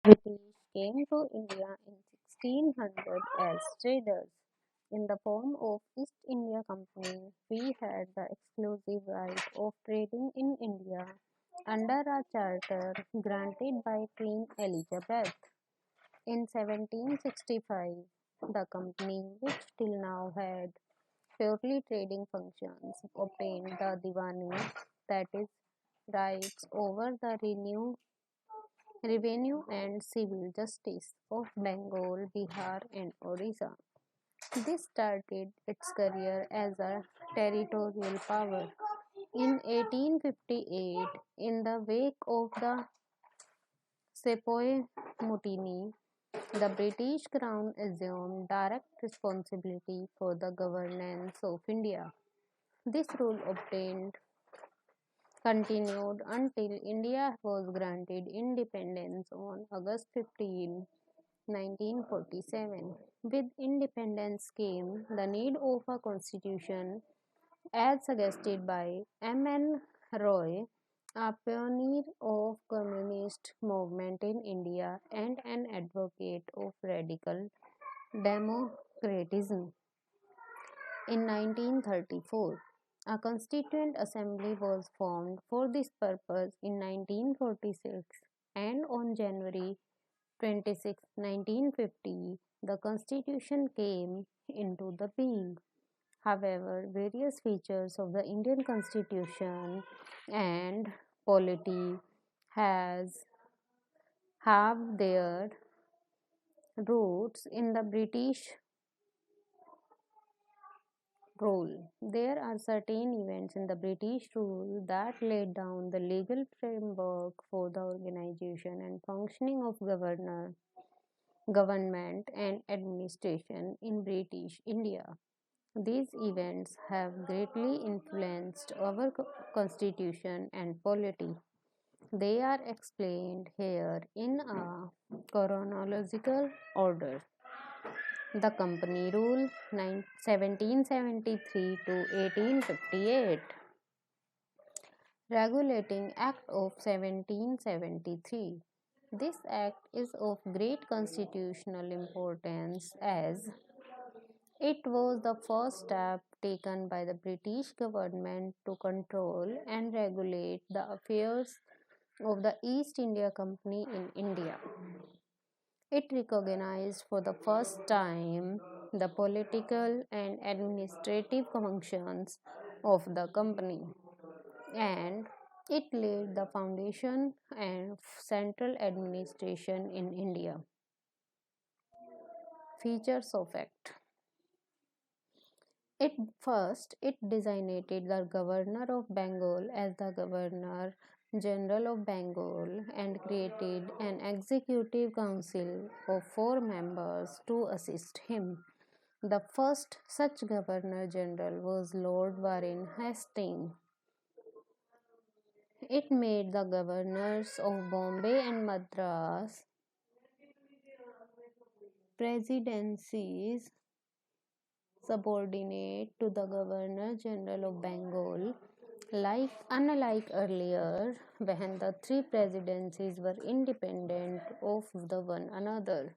British came to India in 1600 as traders. In the form of East India Company, we had the exclusive right of trading in India under a charter granted by Queen Elizabeth. In 1765, the company, which till now had purely trading functions, obtained the Diwani, that is, rights over the revenue and civil justice of Bengal, Bihar, and Odisha. This started its career as a territorial power. In 1858, in the wake of the Sepoy Mutiny, the British Crown assumed direct responsibility for the governance of India. This rule obtained continued until India was granted independence on August 15, 1947. With independence came the need of a constitution as suggested by M.N. Roy, a pioneer of communist movement in India and an advocate of radical democratism. In 1934, a constituent assembly was formed for this purpose in 1946, and on January 26, 1950, the constitution came into the being. However, various features of the Indian constitution and polity has have their roots in the British rule. There are certain events in the British rule that laid down the legal framework for the organization and functioning of government and administration in British India. These events have greatly influenced our constitution and polity. They are explained here in a chronological order. The Company Rule 1773 to 1858. Regulating Act of 1773. This act is of great constitutional importance as it was the first step taken by the British government to control and regulate the affairs of the East India Company in India. It recognized for the first time the political and administrative functions of the company, and it laid the foundation and central administration in India. Features of Act. It designated the Governor of Bengal as the Governor General of Bengal and created an executive council of 4 members to assist him. The first such Governor General was Lord Warren Hastings. It made the governors of Bombay and Madras presidencies subordinate to the Governor General of Bengal, unlike earlier, when the three presidencies were independent of the one another.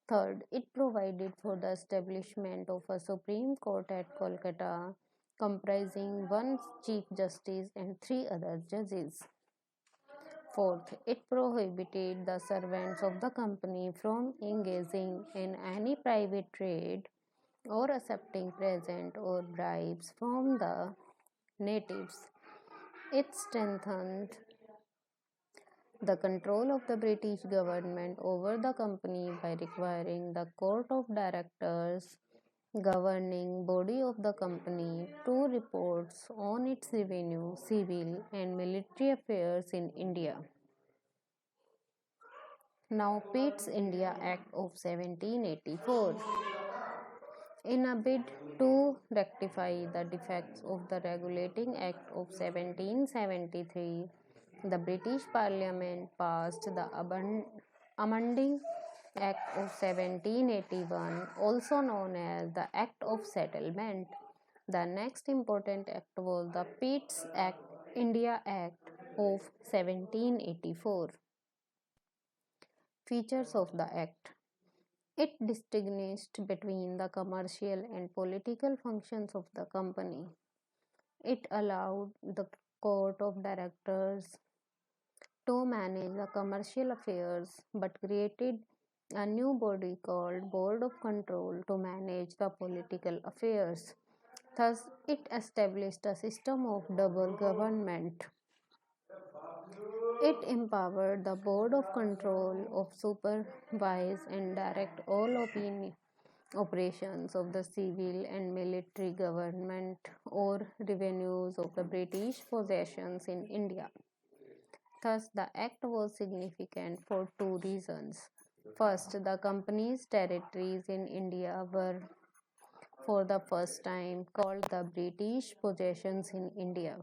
Third, it provided for the establishment of a Supreme Court at Kolkata, comprising one Chief Justice and 3 other judges. Fourth, it prohibited the servants of the company from engaging in any private trade or accepting presents or bribes from the natives. It strengthened the control of the British government over the company by requiring the Court of Directors, governing body of the company, to reports on its revenue, civil, and military affairs in India. Now, Pitt's India Act of 1784. In a bid to rectify the defects of the Regulating Act of 1773, the British Parliament passed the Amending Act of 1781, also known as the Act of Settlement. The next important act was the Pitt's India Act of 1784. Features of the Act. It distinguished between the commercial and political functions of the company. It allowed the court of directors to manage the commercial affairs but created a new body called Board of Control to manage the political affairs. Thus, it established a system of double government. It empowered the Board of Control of supervise and direct all operations of the civil and military government or revenues of the British possessions in India. Thus, the act was significant for two reasons. First, the company's territories in India were for the first time called the British possessions in India.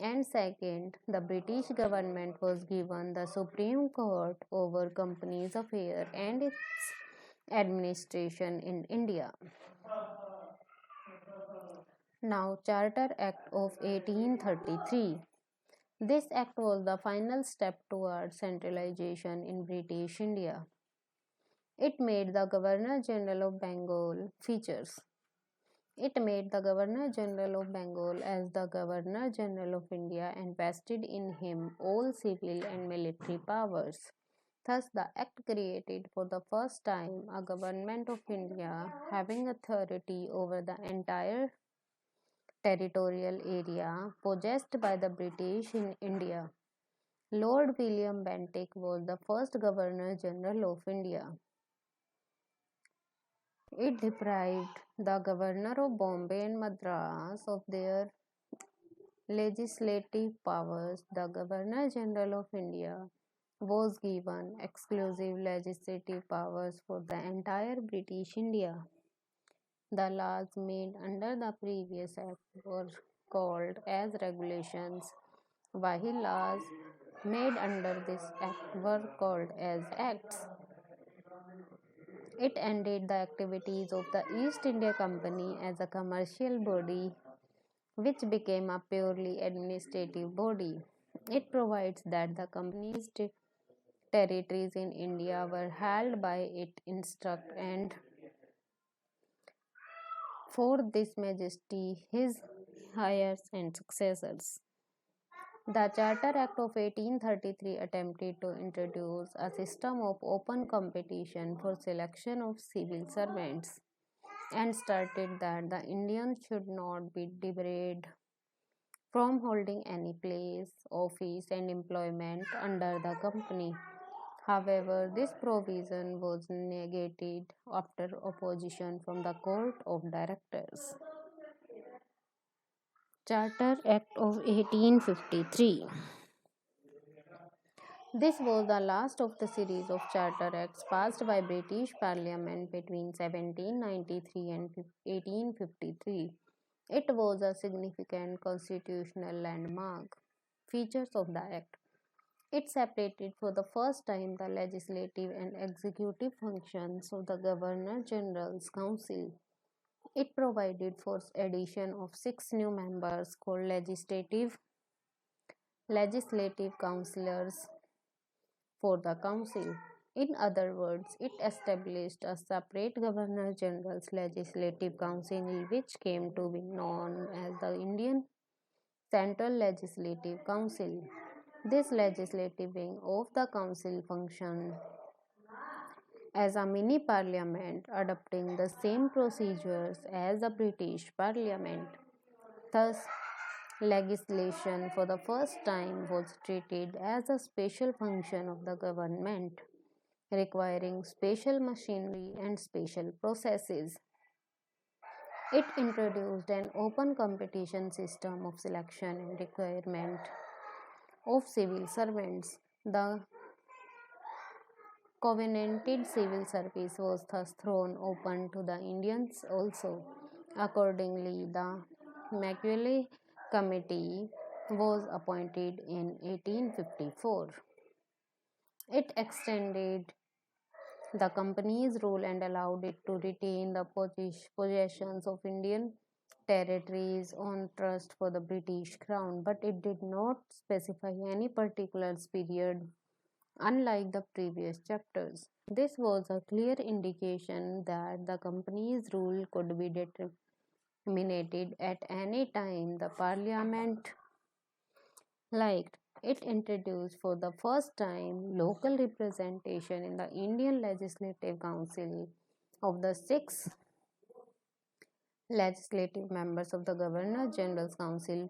And second, the British government was given the Supreme Court over companies' affairs and its administration in India. Now, Charter Act of 1833. This act was the final step towards centralization in British India. It made the Governor General of Bengal features. It made the Governor General of Bengal as the Governor General of India and vested in him all civil and military powers. Thus, the Act created for the first time a Government of India having authority over the entire territorial area possessed by the British in India. Lord William Bentinck was the first Governor General of India. It deprived the Governor of Bombay and Madras of their legislative powers. The Governor General of India was given exclusive legislative powers for the entire British India. The laws made under the previous act were called as regulations, while laws made under this act were called as acts. It ended the activities of the East India Company as a commercial body, which became a purely administrative body. It provides that the company's territories in India were held by it instruct and for this majesty his heirs and successors. The Charter Act of 1833 attempted to introduce a system of open competition for selection of civil servants and stated that the Indians should not be debarred from holding any place, office, and employment under the company. However, this provision was negated after opposition from the Court of Directors. Charter Act of 1853. This was the last of the series of Charter Acts passed by British Parliament between 1793 and 1853. It was a significant constitutional landmark. Features of the Act. It separated for the first time the legislative and executive functions of the Governor General's Council. It provided for addition of six new members called legislative councillors for the council. In other words, it established a separate Governor General's Legislative Council, which came to be known as the Indian Central Legislative Council. This legislative wing of the council functioned as a mini parliament, adopting the same procedures as the British Parliament. Thus, legislation for the first time was treated as a special function of the government, requiring special machinery and special processes. It introduced an open competition system of selection and requirement of civil servants. The covenanted civil service was thus thrown open to the Indians also. Accordingly, the Macaulay Committee was appointed in 1854. It extended the company's rule and allowed it to retain the possessions of Indian territories on trust for the British Crown, but it did not specify any particular period unlike the previous chapters. This was a clear indication that the company's rule could be determined at any time the parliament liked. It introduced for the first time local representation in the Indian Legislative Council. Of the six legislative members of the Governor General's Council,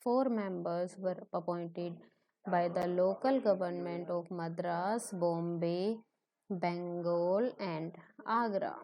four members were appointed by the local government of Madras, Bombay, Bengal, and Agra.